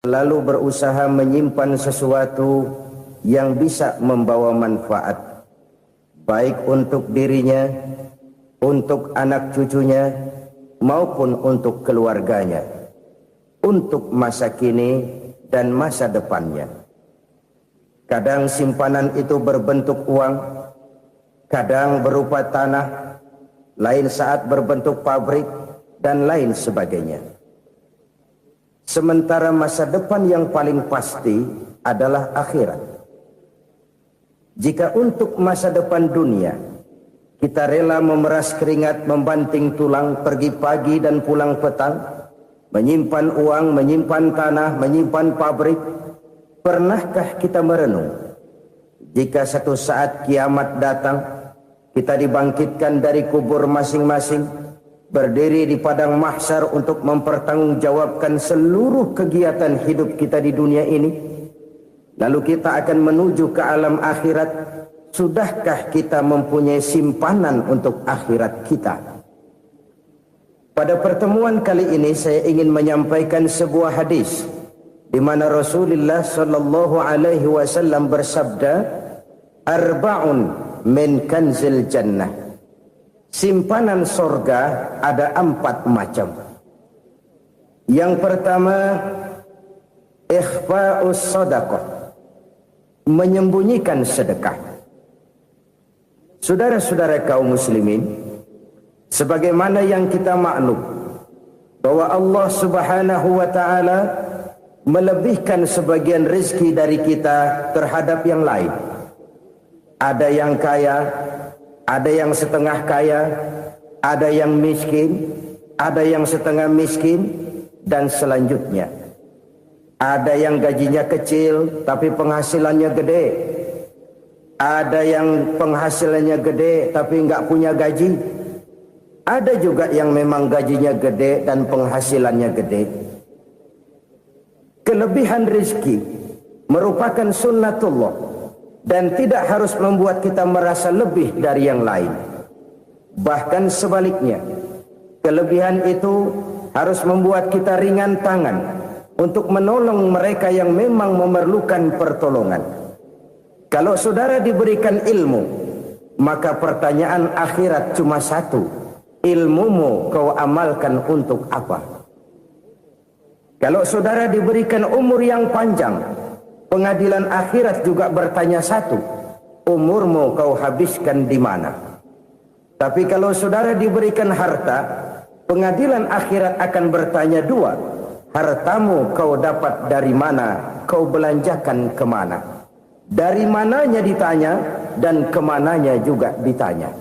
selalu berusaha menyimpan sesuatu yang bisa membawa manfaat, baik untuk dirinya, untuk anak cucunya, maupun untuk keluarganya, untuk masa kini dan masa depannya. Kadang simpanan itu berbentuk uang, kadang berupa tanah, lain saat berbentuk pabrik, dan lain sebagainya. Sementara masa depan yang paling pasti adalah akhirat. Jika untuk masa depan dunia kita rela memeras keringat, membanting tulang, pergi pagi dan pulang petang, menyimpan uang, menyimpan tanah, menyimpan pabrik, pernahkah kita merenung jika satu saat kiamat datang, kita dibangkitkan dari kubur masing-masing, berdiri di padang mahsyar untuk mempertanggungjawabkan seluruh kegiatan hidup kita di dunia ini, lalu kita akan menuju ke alam akhirat. Sudahkah kita mempunyai simpanan untuk akhirat kita? Pada pertemuan kali ini saya ingin menyampaikan sebuah hadis di mana Rasulullah sallallahu alaihi wasallam bersabda, "Arba'un min kanzil jannah." Simpanan sorga ada 4 macam. Yang pertama, ikhfa'us sadaqah, menyembunyikan sedekah. Saudara-saudara kaum muslimin, sebagaimana yang kita maklum bahwa Allah Subhanahu wa taala melebihkan sebagian rezeki dari kita terhadap yang lain. Ada yang kaya, ada yang setengah kaya, ada yang miskin, ada yang setengah miskin, dan selanjutnya. Ada yang gajinya kecil tapi penghasilannya gede. Ada yang penghasilannya gede tapi enggak punya gaji. Ada juga yang memang gajinya gede dan penghasilannya gede. Kelebihan rezeki merupakan sunnatullah dan tidak harus membuat kita merasa lebih dari yang lain. Bahkan sebaliknya, kelebihan itu harus membuat kita ringan tangan untuk menolong mereka yang memang memerlukan pertolongan. Kalau saudara diberikan ilmu, maka pertanyaan akhirat cuma satu: ilmumu kau amalkan untuk apa? Kalau saudara diberikan umur yang panjang, pengadilan akhirat juga bertanya satu: umurmu kau habiskan di mana? Tapi kalau saudara diberikan harta, pengadilan akhirat akan bertanya 2: hartamu kau dapat dari mana? Kau belanjakan kemana? Dari mananya ditanya dan kemananya juga ditanya.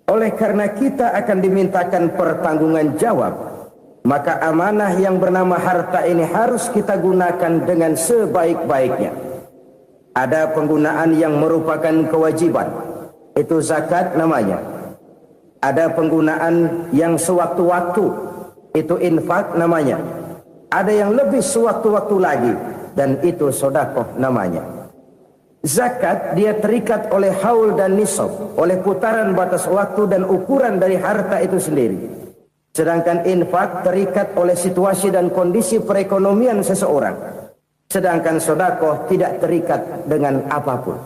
Oleh karena kita akan dimintakan pertanggungan jawab, maka amanah yang bernama harta ini harus kita gunakan dengan sebaik-baiknya. Ada penggunaan yang merupakan kewajiban, itu zakat namanya. Ada penggunaan yang sewaktu-waktu, itu infak namanya. Ada yang lebih sewaktu-waktu lagi, dan itu sedekah namanya. Zakat dia terikat oleh haul dan nisab, oleh putaran batas waktu dan ukuran dari harta itu sendiri. Sedangkan infak terikat oleh situasi dan kondisi perekonomian seseorang. Sedangkan sedekah tidak terikat dengan apapun.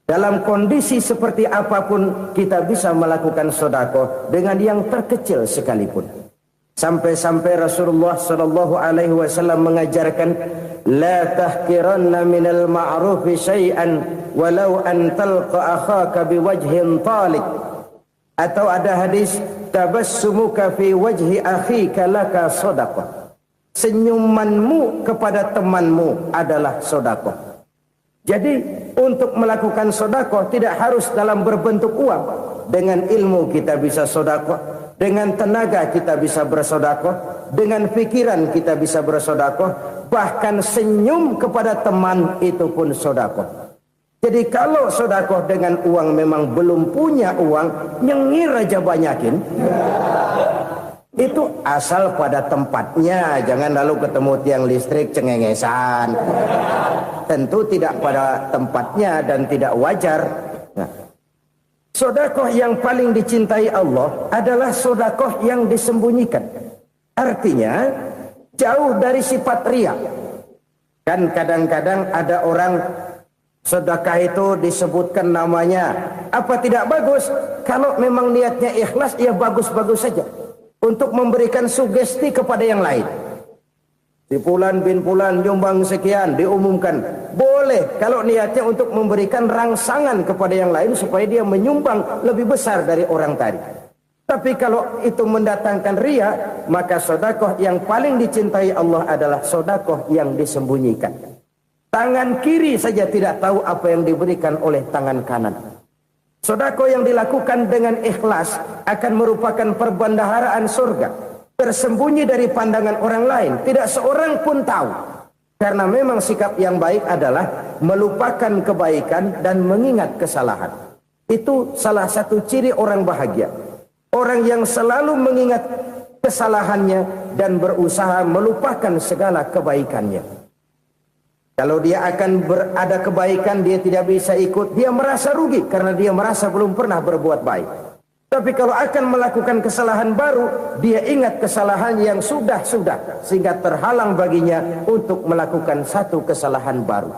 Dalam kondisi seperti apapun kita bisa melakukan sedekah dengan yang terkecil sekalipun. Sampai-sampai Rasulullah sallallahu alaihi wasallam mengajarkan, la tahqiranna minal ma'rufi syai'an walau an talqa akhaka biwajhin talik. Atau ada hadis, tabassumuka fi wajhi akhika laka shadaqah. Senyumanmu kepada temanmu adalah sedekah. Jadi untuk melakukan sedekah tidak harus dalam berbentuk uang. Dengan ilmu kita bisa sedekah, dengan tenaga kita bisa bersedekah, dengan pikiran kita bisa bersedekah, bahkan senyum kepada teman itu pun sedekah. Jadi kalau sedekah dengan uang memang belum punya uang, nyengir aja banyakin. Itu asal pada tempatnya, jangan lalu ketemu tiang listrik cengengesan. Tentu tidak pada tempatnya dan tidak wajar. Nah, sedekah yang paling dicintai Allah adalah sedekah yang disembunyikan. Artinya, jauh dari sifat riya. Kan kadang-kadang ada orang sedekah itu disebutkan namanya, apa tidak bagus? Kalau memang niatnya ikhlas, ya bagus-bagus saja. Untuk memberikan sugesti kepada yang lain. Si Fulan bin Fulan nyumbang sekian, diumumkan. Boleh kalau niatnya untuk memberikan rangsangan kepada yang lain supaya dia menyumbang lebih besar dari orang tadi. Tapi kalau itu mendatangkan riya, maka sedekah yang paling dicintai Allah adalah sedekah yang disembunyikan. Tangan kiri saja tidak tahu apa yang diberikan oleh tangan kanan. Sedekah yang dilakukan dengan ikhlas akan merupakan perbendaharaan surga. Tersembunyi dari pandangan orang lain, tidak seorang pun tahu. Karena memang sikap yang baik adalah melupakan kebaikan dan mengingat kesalahan. Itu salah satu ciri orang bahagia. Orang yang selalu mengingat kesalahannya dan berusaha melupakan segala kebaikannya. Kalau dia akan berada kebaikan, dia tidak bisa ikut, dia merasa rugi karena dia merasa belum pernah berbuat baik. Tapi kalau akan melakukan kesalahan baru, dia ingat kesalahan yang sudah-sudah, sehingga terhalang baginya untuk melakukan satu kesalahan baru.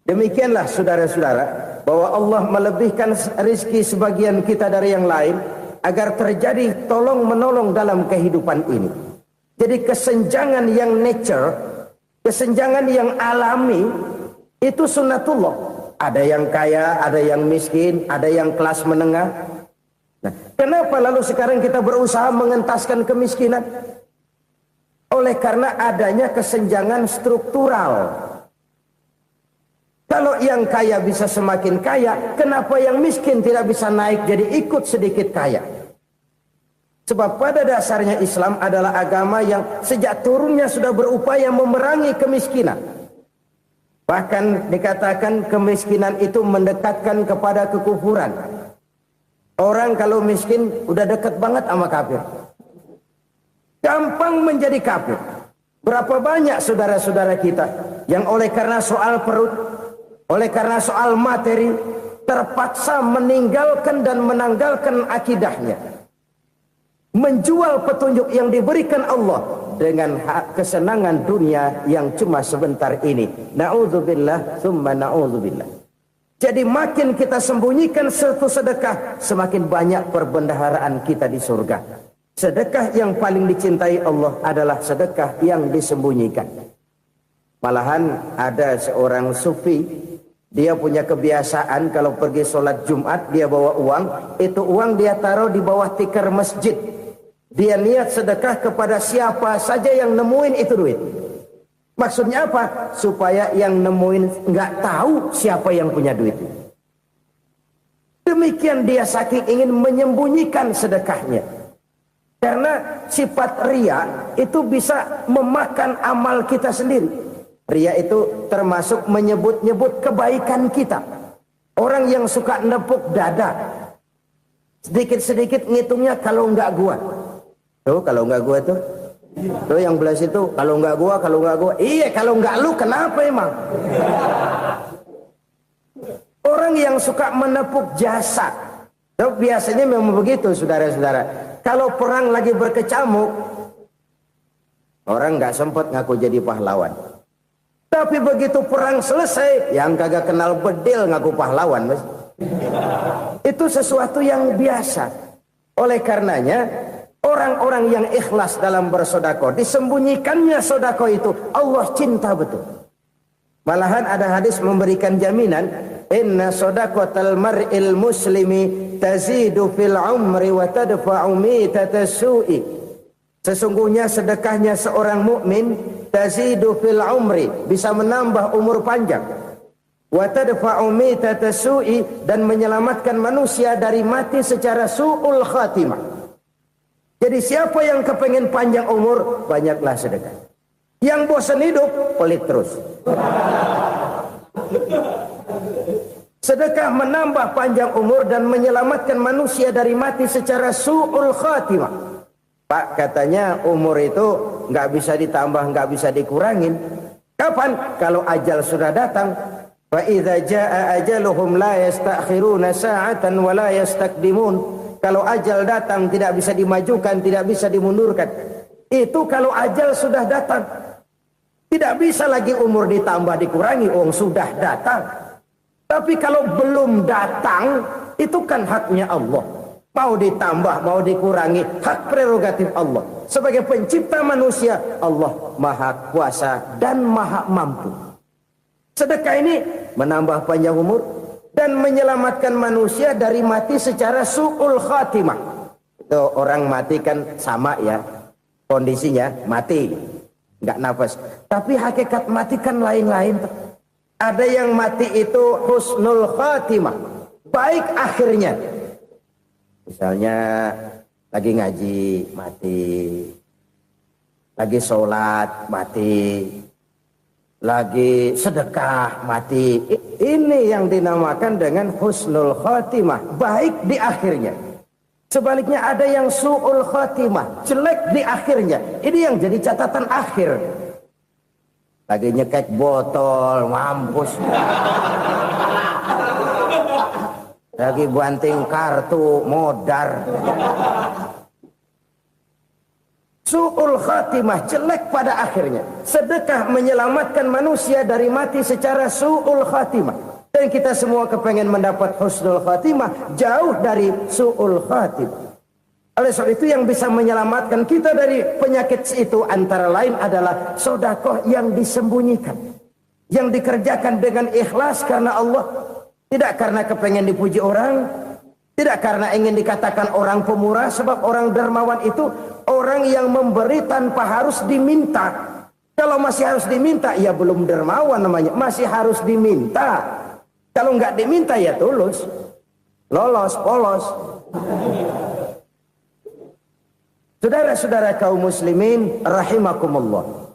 Demikianlah saudara-saudara, bahwa Allah melebihkan rizki sebagian kita dari yang lain, agar terjadi tolong-menolong dalam kehidupan ini. Jadi kesenjangan yang nature, kesenjangan yang alami, itu sunnatullah. Ada yang kaya, ada yang miskin, ada yang kelas menengah. Nah, kenapa lalu sekarang kita berusaha mengentaskan kemiskinan? Oleh karena adanya kesenjangan struktural. Kalau yang kaya bisa semakin kaya, kenapa yang miskin tidak bisa naik jadi ikut sedikit kaya? Sebab pada dasarnya Islam adalah agama yang sejak turunnya sudah berupaya memerangi kemiskinan. Bahkan dikatakan kemiskinan itu mendekatkan kepada kekufuran. Orang kalau miskin udah dekat banget sama kafir. Gampang menjadi kafir. Berapa banyak saudara-saudara kita yang oleh karena soal perut, oleh karena soal materi, terpaksa meninggalkan dan menanggalkan akidahnya. Menjual petunjuk yang diberikan Allah dengan kesenangan dunia yang cuma sebentar ini. Na'udzubillah, thumma na'udzubillah. Jadi makin kita sembunyikan satu sedekah, semakin banyak perbendaharaan kita di surga. Sedekah yang paling dicintai Allah adalah sedekah yang disembunyikan. Malahan ada seorang sufi, dia punya kebiasaan kalau pergi sholat Jumat, dia bawa uang, itu uang dia taruh di bawah tikar masjid. Dia niat sedekah kepada siapa saja yang nemuin itu duit. Maksudnya apa? Supaya yang nemuin nggak tahu siapa yang punya duit. Demikian dia saking ingin menyembunyikan sedekahnya. Karena sifat riya itu bisa memakan amal kita sendiri. Riya itu termasuk menyebut-nyebut kebaikan kita. Orang yang suka nepuk dada, sedikit-sedikit ngitungnya kalau nggak gua. Tuh kalau nggak gua tuh. Tuh yang belas itu, kalau nggak gua. Iya, kalau nggak lu kenapa emang? Orang yang suka menepuk jasad. Tuh biasanya memang begitu saudara-saudara. Kalau perang lagi berkecamuk, orang nggak sempat ngaku jadi pahlawan. Tapi begitu perang selesai, yang kagak kenal bedil ngaku pahlawan, mas. Itu sesuatu yang biasa. Oleh karenanya, orang-orang yang ikhlas dalam bersedekah, disembunyikannya sedekah itu, Allah cinta betul. Malahan ada hadis memberikan jaminan, inna sedaqatal mar'il muslimi tazidu fil umri wa tadfa'u mitatas su'i. Sesungguhnya sedekahnya seorang mukmin tazidu fil umri, bisa menambah umur panjang. Wa tadfa'u mitatas su'i, dan menyelamatkan manusia dari mati secara su'ul khatimah. Jadi siapa yang kepengen panjang umur, banyaklah sedekah. Yang bosan hidup, pelit terus. Sedekah menambah panjang umur dan menyelamatkan manusia dari mati secara su'ul khatimah. Pak, katanya umur itu nggak bisa ditambah, nggak bisa dikurangin. Kapan? Kalau ajal sudah datang. Fa idza jaa ajaluhum la yastakhiruna sa'atan wa la yastakdimun. Kalau ajal datang tidak bisa dimajukan, tidak bisa dimundurkan. Itu kalau ajal sudah datang. Tidak bisa lagi umur ditambah dikurangi, sudah datang. Tapi kalau belum datang, itu kan haknya Allah. Mau ditambah, mau dikurangi, hak prerogatif Allah. Sebagai pencipta manusia, Allah maha kuasa dan maha mampu. Sedekah ini menambah panjang umur dan menyelamatkan manusia dari mati secara su'ul khatimah. Itu orang mati kan sama ya, kondisinya mati, nggak nafas. Tapi hakikat mati kan lain-lain. Ada yang mati itu husnul khatimah, baik akhirnya. Misalnya lagi ngaji mati, lagi sholat mati, lagi sedekah mati. Ini yang dinamakan dengan husnul khatimah, baik di akhirnya. Sebaliknya ada yang su'ul khatimah, jelek di akhirnya. Ini yang jadi catatan akhir. Lagi nyekek botol, mampus. Lagi banting kartu, modar. Su'ul khatimah, jelek pada akhirnya. Sedekah menyelamatkan manusia dari mati secara su'ul khatimah. Dan kita semua kepengen mendapat husnul khatimah, jauh dari su'ul khatimah. Oleh sebab itu yang bisa menyelamatkan kita dari penyakit itu antara lain adalah sedekah yang disembunyikan. Yang dikerjakan dengan ikhlas karena Allah. Tidak karena kepengen dipuji orang. Tidak karena ingin dikatakan orang pemurah. Sebab orang dermawan itu orang yang memberi tanpa harus diminta. Kalau masih harus diminta, ya belum dermawan namanya. Masih harus diminta. Kalau nggak diminta ya tulus. Lolos, polos. Saudara-saudara kaum muslimin rahimakumullah.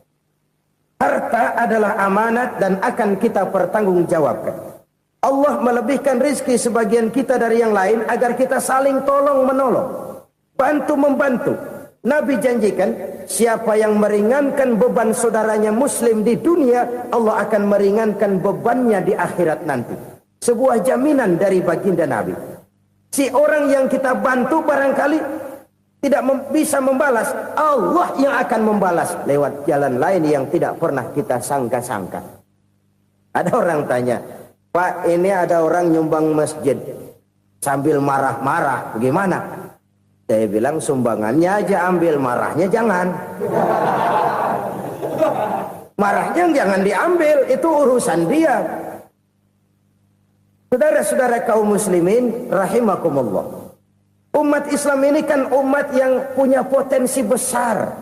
Harta adalah amanat dan akan kita pertanggungjawabkan. Allah melebihkan rizki sebagian kita dari yang lain agar kita saling tolong menolong, bantu membantu. Nabi janjikan siapa yang meringankan beban saudaranya muslim di dunia, Allah akan meringankan bebannya di akhirat nanti. Sebuah jaminan dari baginda Nabi. Si orang yang kita bantu barangkali tidak bisa membalas, Allah yang akan membalas lewat jalan lain yang tidak pernah kita sangka-sangka. Ada orang tanya, Pak, ini ada orang nyumbang masjid sambil marah-marah, bagaimana? Saya bilang sumbangannya aja ambil, marahnya jangan. Marahnya jangan diambil, itu urusan dia. Saudara-saudara kaum muslimin rahimakumullah. Umat Islam ini kan umat yang punya potensi besar.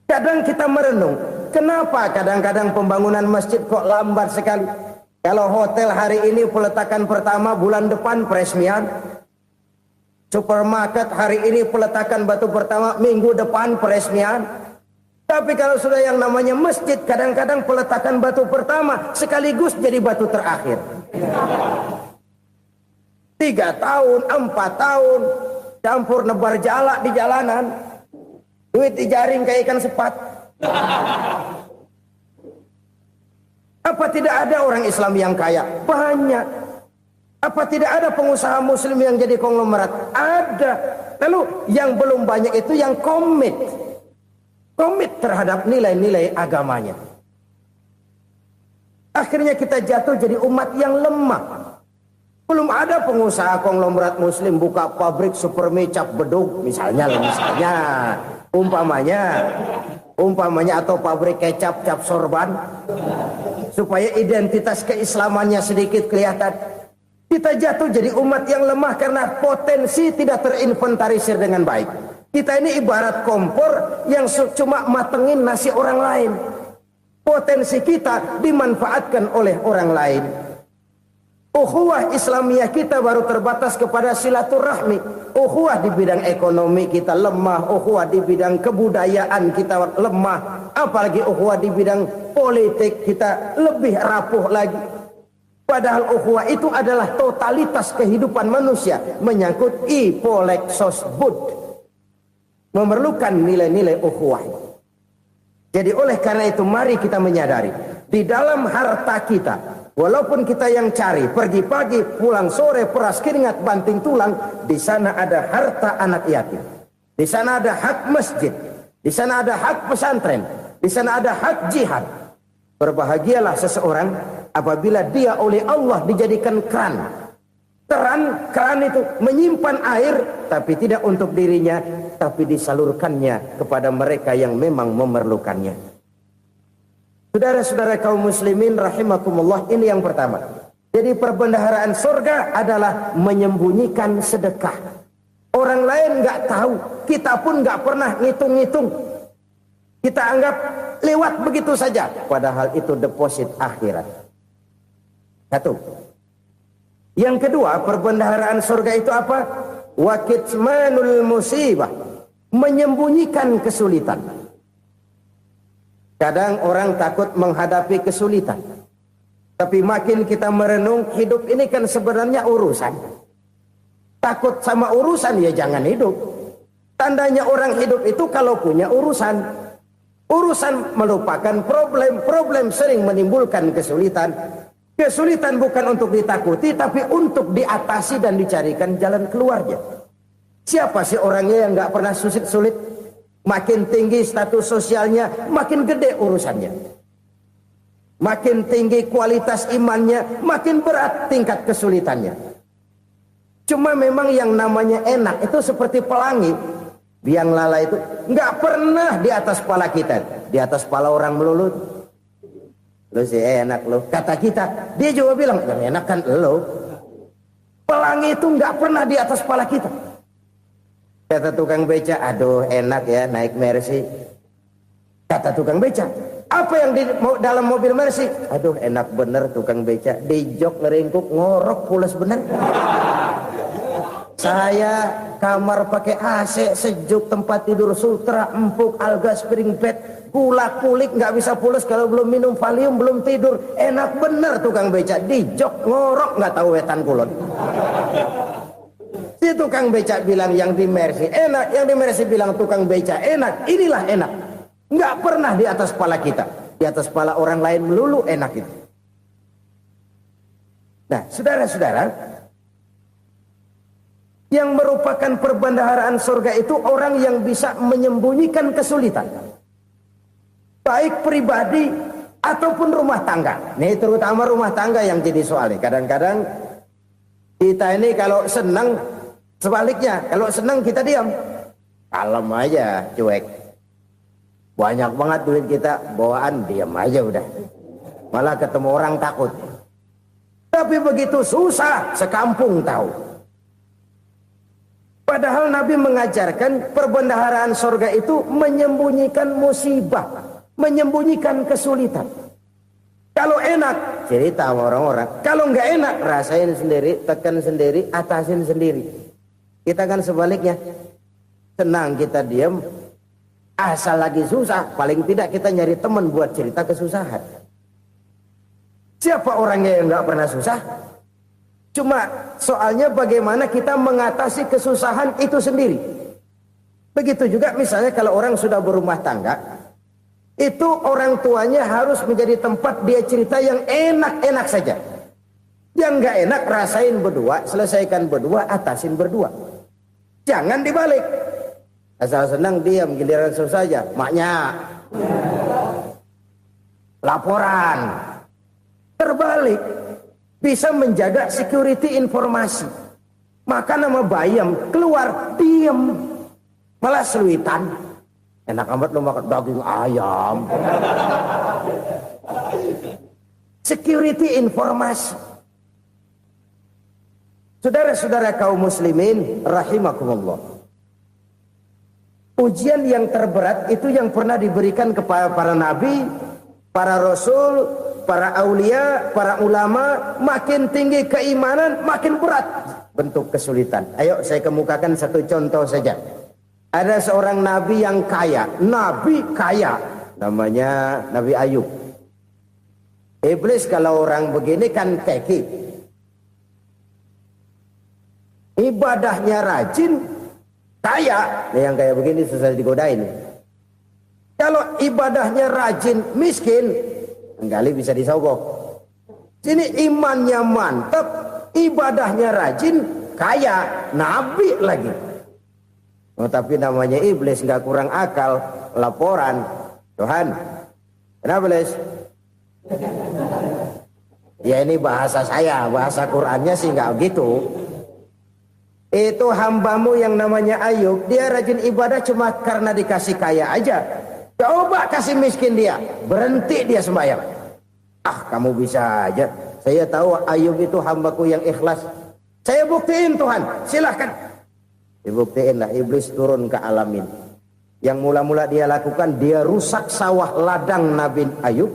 Kadang kita merenung, kenapa kadang-kadang pembangunan masjid kok lambat sekali? Kalau hotel hari ini peletakan pertama, bulan depan peresmian. Supermarket hari ini peletakan batu pertama, minggu depan peresmian. Tapi kalau sudah yang namanya masjid, kadang-kadang peletakan batu pertama sekaligus jadi batu terakhir. 3 tahun, 4 tahun, campur nebar jalak di jalanan, duit dijaring kayak ikan sepat. Apa tidak ada orang Islam yang kaya? Banyak. Apa tidak ada pengusaha muslim yang jadi konglomerat? Ada. Lalu yang belum banyak itu yang komit terhadap nilai-nilai agamanya. Akhirnya kita jatuh jadi umat yang lemah. Belum ada pengusaha konglomerat muslim buka pabrik supermi cap bedug misalnya umpamanya atau pabrik kecap cap sorban supaya identitas keislamannya sedikit kelihatan. Kita jatuh jadi umat yang lemah karena potensi tidak terinventarisir dengan baik. Kita ini ibarat kompor yang cuma matengin nasi orang lain. Potensi kita dimanfaatkan oleh orang lain. Ukhuwah Islamiyah kita baru terbatas kepada silaturahmi. Ukhuwah di bidang ekonomi kita lemah. Ukhuwah di bidang kebudayaan kita lemah. Apalagi ukhuwah di bidang politik kita lebih rapuh lagi. Padahal ukhuwah itu adalah totalitas kehidupan manusia. Menyangkut ipolek sosbud. Memerlukan nilai-nilai ukhuwah. Jadi oleh karena itu mari kita menyadari. Di dalam harta kita, walaupun kita yang cari, pergi pagi, pulang sore, peras keringat, banting tulang, di sana ada harta anak yatim. Di sana ada hak masjid. Di sana ada hak pesantren, di sana ada hak jihad. Berbahagialah seseorang apabila dia oleh Allah dijadikan keran. Keran itu menyimpan air, tapi tidak untuk dirinya, tapi disalurkannya kepada mereka yang memang memerlukannya. Saudara-saudara kaum muslimin rahimakumullah, ini yang pertama. Jadi perbendaharaan surga adalah menyembunyikan sedekah. Orang lain nggak tahu, kita pun nggak pernah ngitung-ngitung. Kita anggap lewat begitu saja, padahal itu deposit akhirat. Satu. Yang kedua, perbendaharaan surga itu apa? Wa kitmanul musibah, menyembunyikan kesulitan. Kadang orang takut menghadapi kesulitan, tapi makin kita merenung, hidup ini kan sebenarnya urusan. Takut sama urusan, ya jangan hidup. Tandanya orang hidup itu kalau punya urusan. Urusan melupakan problem. Problem sering menimbulkan kesulitan. Kesulitan bukan untuk ditakuti, tapi untuk diatasi dan dicarikan jalan keluarnya. Siapa sih orangnya yang gak pernah sulit-sulit? Makin tinggi status sosialnya, makin gede urusannya. Makin tinggi kualitas imannya, makin berat tingkat kesulitannya. Cuma memang yang namanya enak itu seperti pelangi. Biang lala itu nggak pernah di atas kepala kita, di atas kepala orang melulu. Lu sih enak lu, kata kita. Dia juga bilang yang enak kan lu. Pelangi itu nggak pernah di atas kepala kita. Kata tukang beca, aduh enak ya naik Mercy. Kata tukang beca, apa yang di dalam mobil Mercy? Aduh enak bener tukang beca, di jok ngeringkuk ngorok pulas bener. Saya kamar pakai AC, sejuk, tempat tidur sutra, empuk, alga, spring bed, kulak kulik, nggak bisa pulas kalau belum minum Valium, belum tidur. Enak bener tukang beca, di jok ngorok nggak tahu wetan kulon. Si tukang beca bilang yang di Mercy enak, yang di Mercy bilang tukang beca enak. Inilah enak, nggak pernah di atas kepala kita, di atas kepala orang lain melulu enak itu. Nah, saudara-saudara, yang merupakan perbendaharaan surga itu orang yang bisa menyembunyikan kesulitan, baik pribadi ataupun rumah tangga. Nih terutama rumah tangga yang jadi soalnya. Kadang-kadang kita ini kalau senang, sebaliknya kalau senang kita diam, kalem aja, cuek. Banyak banget duit kita bawaan, diam aja udah. Malah ketemu orang takut. Tapi begitu susah, sekampung tahu. Padahal Nabi mengajarkan perbendaharaan surga itu menyembunyikan musibah, menyembunyikan kesulitan. Kalau enak, cerita sama orang-orang. Kalau nggak enak, rasain sendiri, tekan sendiri, atasin sendiri. Kita kan sebaliknya, senang kita diam, asal lagi susah, paling tidak kita nyari teman buat cerita kesusahan. Siapa orangnya yang nggak pernah susah? Cuma soalnya bagaimana kita mengatasi kesusahan itu sendiri. Begitu juga misalnya kalau orang sudah berumah tangga, itu orang tuanya harus menjadi tempat dia cerita yang enak-enak saja. Yang nggak enak rasain berdua, selesaikan berdua, atasin berdua. Jangan dibalik. Asal senang diam, giliran susah saja. Maknya laporan. Terbalik. Bisa menjaga security informasi. Maka nama bayam keluar diem, malah seluitan. Enak amat lo makan daging ayam. Security informasi. Saudara-saudara kaum muslimin rahimakumullah. Ujian yang terberat itu yang pernah diberikan kepada para nabi, para rasul, para aulia, para ulama. Makin tinggi keimanan, makin berat bentuk kesulitan. Ayo saya kemukakan satu contoh saja. Ada seorang nabi yang kaya, nabi kaya, namanya Nabi Ayub. Iblis kalau orang begini kan keki, ibadahnya rajin, kaya. Nah, yang kayak begini susah digodain. Kalau ibadahnya rajin, miskin, kali bisa disogok. Sini imannya mantap, ibadahnya rajin, kaya, nabi lagi. Oh, tapi namanya iblis nggak kurang akal. laporan. Tuhan, kenapa Les? Ya ini bahasa saya, bahasa Qur'annya sih nggak gitu. Itu hambamu yang namanya Ayub, dia rajin ibadah cuma karena dikasih kaya aja. Coba kasih miskin dia, berhenti dia sembahyang. Ah, kamu bisa aja. Saya tahu Ayub itu hambaku yang ikhlas. Saya buktiin Tuhan, silahkan. Dibuktiin lah, iblis turun ke alamin. Yang mula-mula dia lakukan, dia rusak sawah ladang Nabi Ayub.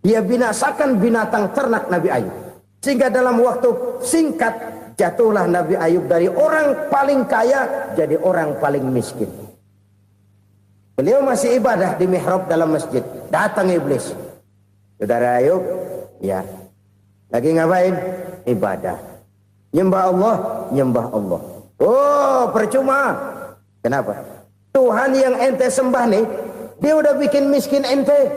Dia binasakan binatang ternak Nabi Ayub. Sehingga dalam waktu singkat, jatuhlah Nabi Ayub dari orang paling kaya, jadi orang paling miskin. Beliau masih ibadah di mihrab dalam masjid. Datang iblis. Saudara Ayub, ya. Lagi ngapain? Ibadah. Nyembah Allah, nyembah Allah. Oh, percuma. Kenapa? Tuhan yang ente sembah nih, dia udah bikin miskin ente.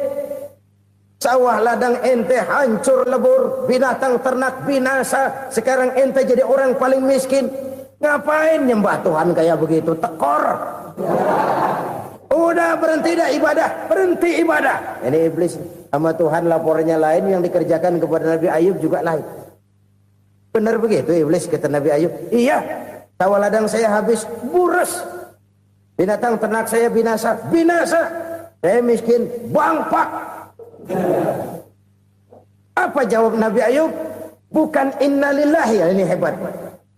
Sawah ladang ente hancur lebur, binatang ternak binasa. Sekarang ente jadi orang paling miskin. Ngapain nyembah Tuhan kayak begitu? Tekor. Udah berhenti dah ibadah, berhenti ibadah. Ini iblis sama Tuhan laporannya lain, yang dikerjakan kepada Nabi Ayub juga lain. Benar begitu iblis kata Nabi Ayub? Iya, sawah ladang saya habis, buras. Binatang ternak saya binasa, binasa. Saya miskin, bangpak. Apa jawab Nabi Ayub? Bukan innalillahi, ini hebat.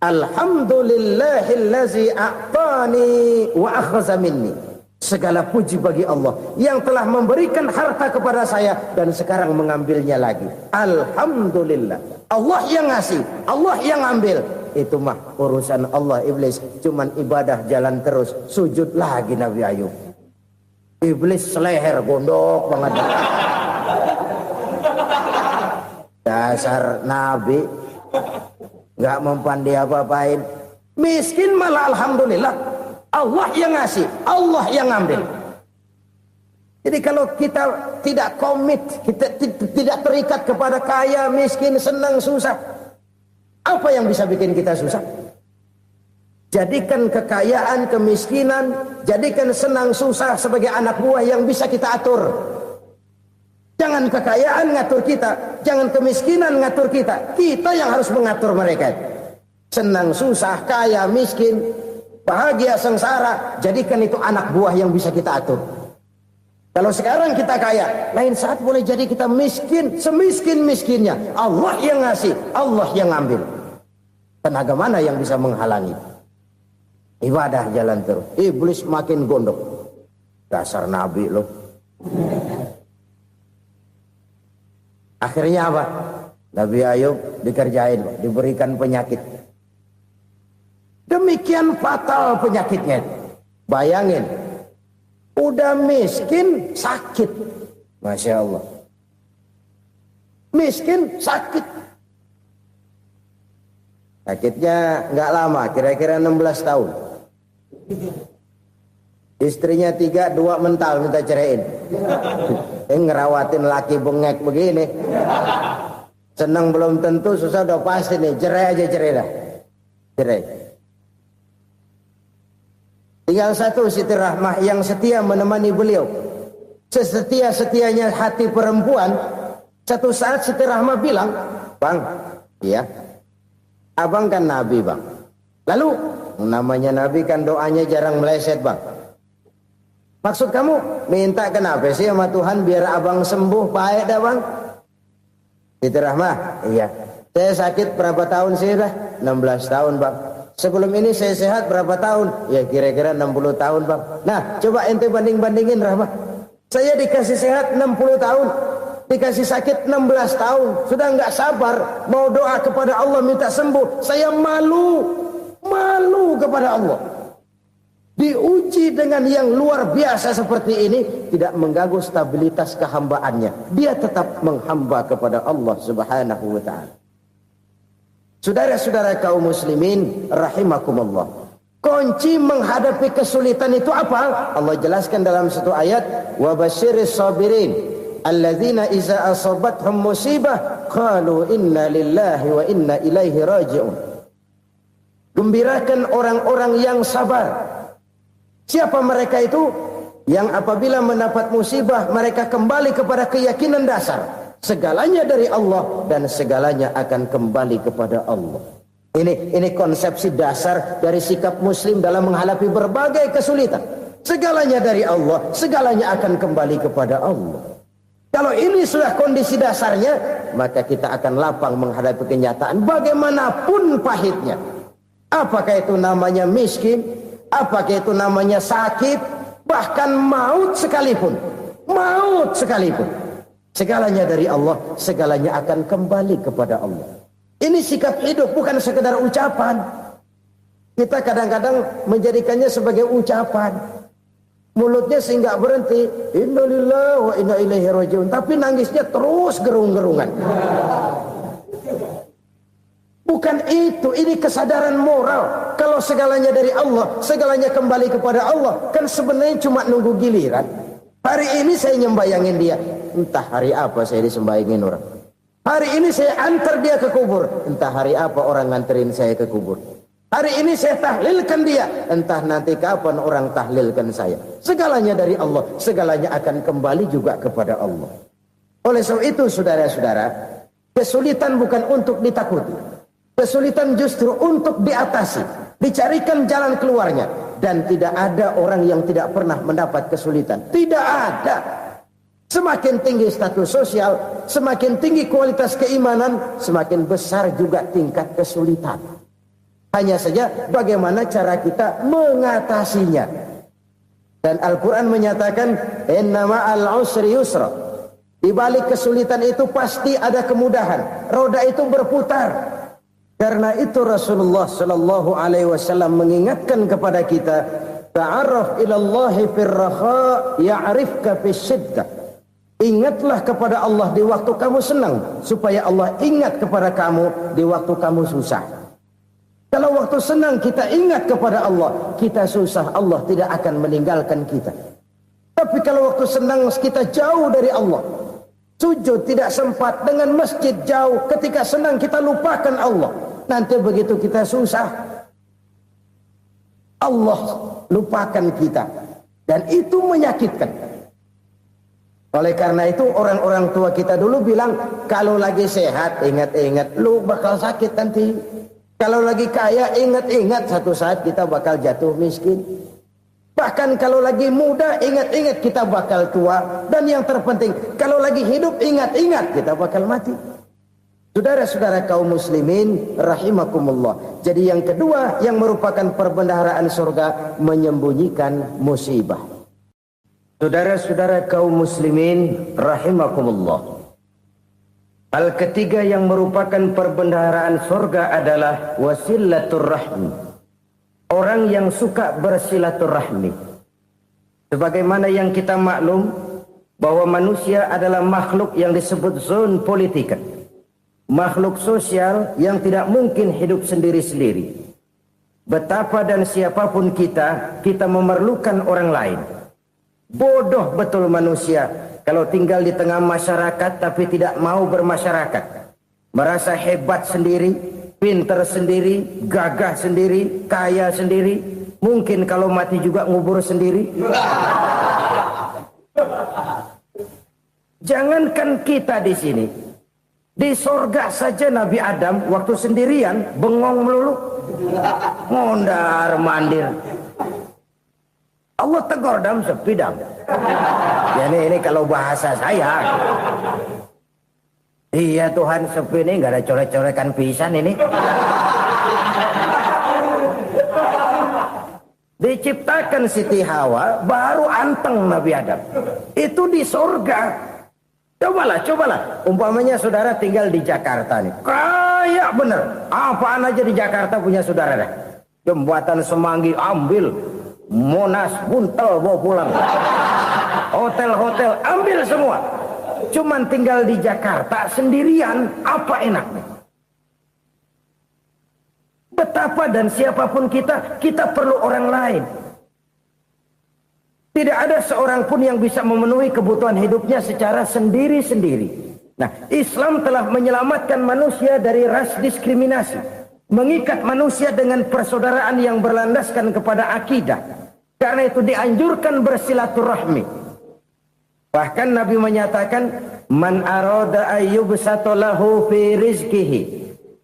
Alhamdulillahillazi a'tani wa akhza minni. Segala puji bagi Allah yang telah memberikan harta kepada saya dan sekarang mengambilnya lagi. Alhamdulillah. Allah yang ngasih, Allah yang ambil. Itu mah urusan Allah. Iblis cuman ibadah jalan terus, sujud lagi Nabi Ayub. Iblis seleher gondok banget. Dasar Nabi nggak mempan dia apa-apain. Miskin malah alhamdulillah. Allah yang ngasih, Allah yang ambil. Jadi kalau kita tidak komit, kita tidak terikat kepada kaya, miskin, senang, susah, apa yang bisa bikin kita susah? Jadikan kekayaan, kemiskinan, jadikan senang susah sebagai anak buah yang bisa kita atur. Jangan kekayaan ngatur kita, jangan kemiskinan ngatur kita. Kita yang harus mengatur mereka. Senang susah, kaya, miskin, bahagia, sengsara, jadikan itu anak buah yang bisa kita atur. Kalau sekarang kita kaya, lain saat boleh jadi kita miskin, semiskin-miskinnya. Allah yang ngasih, Allah yang ambil. Tenaga mana yang bisa menghalangi? Ibadah jalan terus. Iblis makin gondok. Dasar Nabi loh. Akhirnya apa? Nabi Ayub dikerjain, diberikan penyakit. Demikian fatal penyakitnya. Bayangin, udah miskin sakit. Masya Allah. Miskin sakit. Sakitnya nggak lama, kira-kira 16 tahun. Istrinya 3, 2 mental minta ceraiin. Ngerawatin laki bengek begini. Senang belum tentu, susah udah pasti nih. Cerai aja, cerai dah. Cerai. Tinggal satu Siti Rahmah yang setia menemani beliau. Sesetia-setianya hati perempuan. Satu saat Siti Rahmah bilang, "Bang, iya, abang kan Nabi, Bang. Lalu, namanya Nabi kan doanya jarang meleset, Bang. Maksud kamu minta kenapa sih sama Tuhan biar abang sembuh baik dah, Bang?" Siti Rahmah, iya. Saya sakit berapa tahun sih dah? 16 tahun, Bang. Sebelum ini saya sehat berapa tahun? Ya kira-kira 60 tahun, Bang. Nah, coba ente banding-bandingin, Rahmah. Saya dikasih sehat 60 tahun, dikasih sakit 16 tahun. Sudah nggak sabar mau doa kepada Allah minta sembuh. Saya malu kepada Allah. Diuji dengan yang luar biasa seperti ini, tidak mengganggu stabilitas kehambaannya. Dia tetap menghamba kepada Allah Subhanahu wa ta'ala. Saudara-saudara kaum muslimin rahimakumullah. Kunci menghadapi kesulitan itu apa? Allah jelaskan dalam satu ayat, wa basyiris sabirin alladzina iza asabathum musibah qalu inna lillahi wa inna ilaihi raji'un. Gembirakan orang-orang yang sabar. Siapa mereka itu? yang apabila mendapat musibah mereka kembali kepada keyakinan dasar segalanya dari Allah dan segalanya akan kembali kepada Allah. Ini konsepsi dasar dari sikap muslim dalam menghadapi berbagai kesulitan. Segalanya dari Allah, segalanya akan kembali kepada Allah. Kalau ini sudah kondisi dasarnya, maka kita akan lapang menghadapi kenyataan bagaimanapun pahitnya. Apakah itu namanya miskin, apakah itu namanya sakit, bahkan maut sekalipun. Maut sekalipun. Segalanya dari Allah, segalanya akan kembali kepada Allah. Ini sikap hidup, bukan sekedar ucapan. Kita kadang-kadang menjadikannya sebagai ucapan. Mulutnya sehingga berhenti, innalillahi wa inna ilaihi rajiun, tapi nangisnya terus gerung-gerungan. Bukan itu, ini kesadaran moral. Kalau segalanya dari Allah, segalanya kembali kepada Allah, kan sebenarnya cuma nunggu giliran. Hari ini saya nyembayangin dia, entah hari apa saya disembayangin orang. Hari ini saya antar dia ke kubur, entah hari apa orang nganterin saya ke kubur. Hari ini saya tahlilkan dia, entah nanti kapan orang tahlilkan saya. Segalanya dari Allah, segalanya akan kembali juga kepada Allah. Oleh sebab itu saudara-saudara, kesulitan bukan untuk ditakuti. Kesulitan justru untuk diatasi, dicarikan jalan keluarnya. Dan tidak ada orang yang tidak pernah mendapat kesulitan. Tidak ada. Semakin tinggi status sosial, semakin tinggi kualitas keimanan, semakin besar juga tingkat kesulitan. Hanya saja bagaimana cara kita mengatasinya. Dan Al-Quran menyatakan, inna ma'al usri yusra. Di balik kesulitan itu pasti ada kemudahan. Roda itu berputar. Karena itu Rasulullah sallallahu alaihi wasallam mengingatkan kepada kita, ta'arraf ilallahi firraha ya'rifka fisyiddah. Ingatlah kepada Allah di waktu kamu senang, supaya Allah ingat kepada kamu di waktu kamu susah. Kalau waktu senang kita ingat kepada Allah, kita susah, Allah tidak akan meninggalkan kita. Tapi kalau waktu senang kita jauh dari Allah, sujud tidak sempat, dengan masjid jauh, ketika senang kita lupakan Allah. Nanti begitu kita susah, Allah lupakan kita. Dan itu menyakitkan. Oleh karena itu orang-orang tua kita dulu bilang, kalau lagi sehat ingat-ingat lu bakal sakit nanti. Kalau lagi kaya ingat-ingat satu saat kita bakal jatuh miskin. Bahkan kalau lagi muda ingat-ingat kita bakal tua. Dan yang terpenting kalau lagi hidup ingat-ingat kita bakal mati. Saudara-saudara kaum muslimin rahimakumullah. Jadi yang kedua yang merupakan perbendaharaan surga, menyembunyikan musibah. Saudara-saudara kaum muslimin rahimakumullah. Hal ketiga yang merupakan perbendaharaan surga adalah wasilatur rahmi. Orang yang suka bersilaturahmi. Sebagaimana yang kita maklum bahwa manusia adalah makhluk yang disebut zon politika. Makhluk sosial yang tidak mungkin hidup sendiri-sendiri. Betapa dan siapapun kita memerlukan orang lain. Bodoh betul manusia kalau tinggal di tengah masyarakat tapi tidak mau bermasyarakat. Merasa hebat sendiri, pintar sendiri, gagah sendiri, kaya sendiri. Mungkin kalau mati juga ngubur sendiri. Jangankan kita di sini. Di sorga saja Nabi Adam waktu sendirian bengong melulu. Mondar mandir. Allah tegur dam sepi dam. Ya ini kalau bahasa saya. Iya Tuhan sepi ini nggak ada coret-corekan pisan ini. Diciptakan Siti Hawa baru anteng Nabi Adam. Itu di surga. Cobalah. Umpamanya saudara tinggal di Jakarta nih. Kayak bener. Apaan aja di Jakarta punya saudara dah. Jembatan Semanggi ambil. Monas, Buntel bawa pulang. Hotel-hotel ambil semua. Cuman tinggal di Jakarta sendirian, apa enaknya? Betapa dan siapapun kita perlu orang lain. Tidak ada seorang pun yang bisa memenuhi kebutuhan hidupnya secara sendiri-sendiri. Nah, Islam telah menyelamatkan manusia dari ras diskriminasi. Mengikat manusia dengan persaudaraan yang berlandaskan kepada akidah. Karena itu dianjurkan bersilaturahmi. Bahkan Nabi menyatakan, man arada ayyubsata lahu fi rizqihi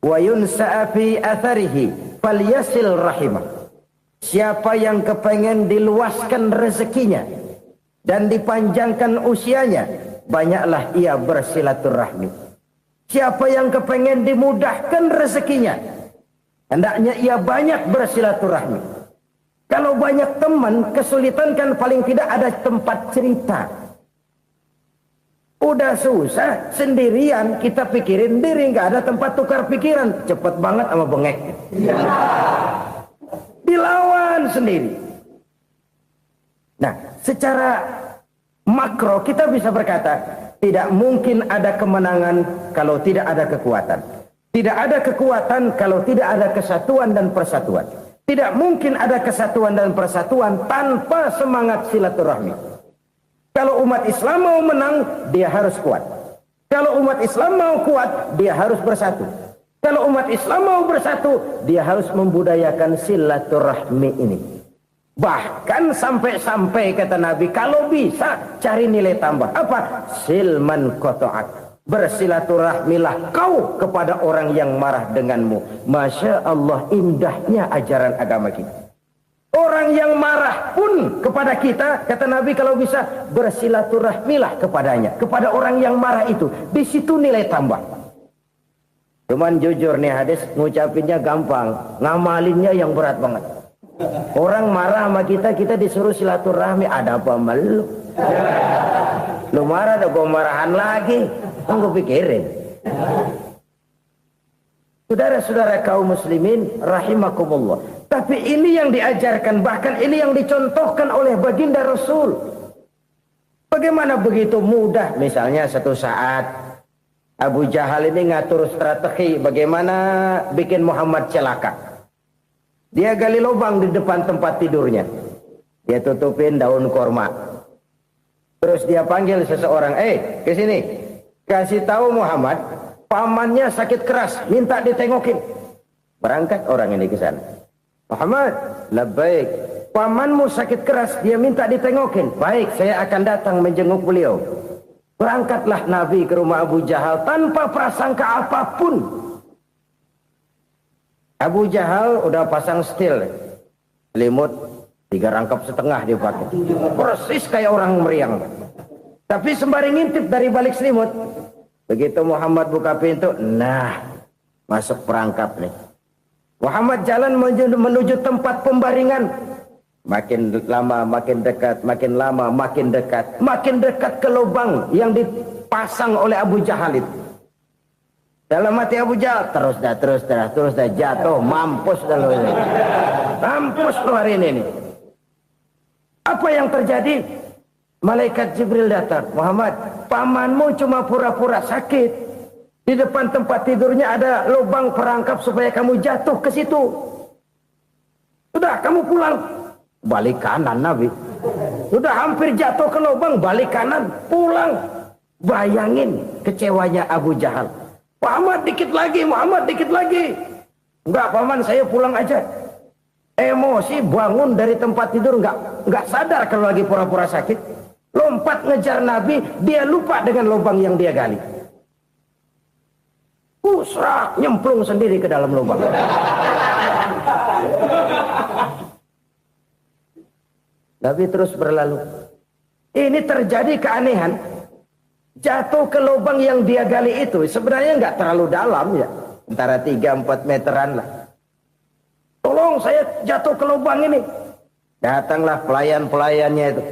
wa yunsa'a fi atharihi falyasil rahimah. Siapa yang kepengen diluaskan rezekinya dan dipanjangkan usianya, banyaklah ia bersilaturahmi. Siapa yang kepengen dimudahkan rezekinya, hendaknya ia banyak bersilaturahmi. Kalau banyak teman, kesulitan kan paling tidak ada tempat cerita. Udah susah, sendirian kita pikirin diri, nggak ada tempat tukar pikiran. Cepet banget sama bengek. Dilawan sendiri. Nah, secara makro kita bisa berkata, tidak mungkin ada kemenangan kalau tidak ada kekuatan. Tidak ada kekuatan kalau tidak ada kesatuan dan persatuan. Tidak mungkin ada kesatuan dan persatuan tanpa semangat silaturahmi. Kalau umat Islam mau menang, dia harus kuat. Kalau umat Islam mau kuat, dia harus bersatu. Kalau umat Islam mau bersatu, dia harus membudayakan silaturahmi ini. Bahkan sampai-sampai kata Nabi, kalau bisa cari nilai tambah. Apa? Silman qata'ak. Bersilaturahmilah kau kepada orang yang marah denganmu. Masya Allah, indahnya ajaran agama kita. Orang yang marah pun kepada kita, kata Nabi, kalau bisa bersilaturahmilah kepadanya, kepada orang yang marah itu. Di situ nilai tambah. Cuman jujur nih hadis, ngucapinnya gampang, ngamalinnya yang berat banget. Orang marah sama kita, kita disuruh silaturahmi, ada apa malu? Lu marah, ada gua marahan lagi. Gue pikirin. Saudara-saudara kaum muslimin rahimakumullah. Tapi ini yang diajarkan, bahkan ini yang dicontohkan oleh baginda Rasul. Bagaimana begitu mudah? Misalnya satu saat Abu Jahal ini ngatur strategi bagaimana bikin Muhammad celaka. Dia gali lubang di depan tempat tidurnya. Dia tutupin daun korma. Terus dia panggil seseorang, ke sini. Kasih tahu Muhammad, pamannya sakit keras, minta ditengokin. Berangkat orang ini ke sana. Muhammad, labbaik. Pamanmu sakit keras, dia minta ditengokin. Baik, saya akan datang menjenguk beliau. Berangkatlah Nabi ke rumah Abu Jahal tanpa prasangka apapun. Abu Jahal udah pasang stil, selimut 3 rangkap setengah dia pakai, persis kayak orang meriang. Tapi sembari ngintip dari balik selimut, begitu Muhammad buka pintu, nah masuk perangkap nih. Muhammad jalan menuju tempat pembaringan. Makin lama makin dekat, makin lama makin dekat, makin dekat ke lubang yang dipasang oleh Abu Jahal itu. Dalam hati Abu Jahal, terus dah jatuh, mampus dah lo ini. Mampus lo hari ini nih. Apa yang terjadi? Malaikat Jibril datang. Muhammad, pamanmu cuma pura-pura sakit. Di depan tempat tidurnya ada lubang perangkap supaya kamu jatuh ke situ. Sudah, kamu pulang. Balik kanan Nabi. Sudah hampir jatuh ke lubang, balik kanan, pulang. Bayangin kecewanya Abu Jahal. Muhammad dikit lagi, Muhammad dikit lagi. Enggak paman, saya pulang aja. Emosi bangun dari tempat tidur, enggak sadar kalau lagi pura-pura sakit. Lompat ngejar Nabi, dia lupa dengan lubang yang dia gali. Usrak, nyemplung sendiri ke dalam lubang. Nabi terus berlalu. Ini terjadi keanehan. Jatuh ke lubang yang dia gali itu sebenarnya nggak terlalu dalam ya, antara 3-4 meteran lah. Tolong saya jatuh ke lubang ini. Datanglah pelayan-pelayannya itu.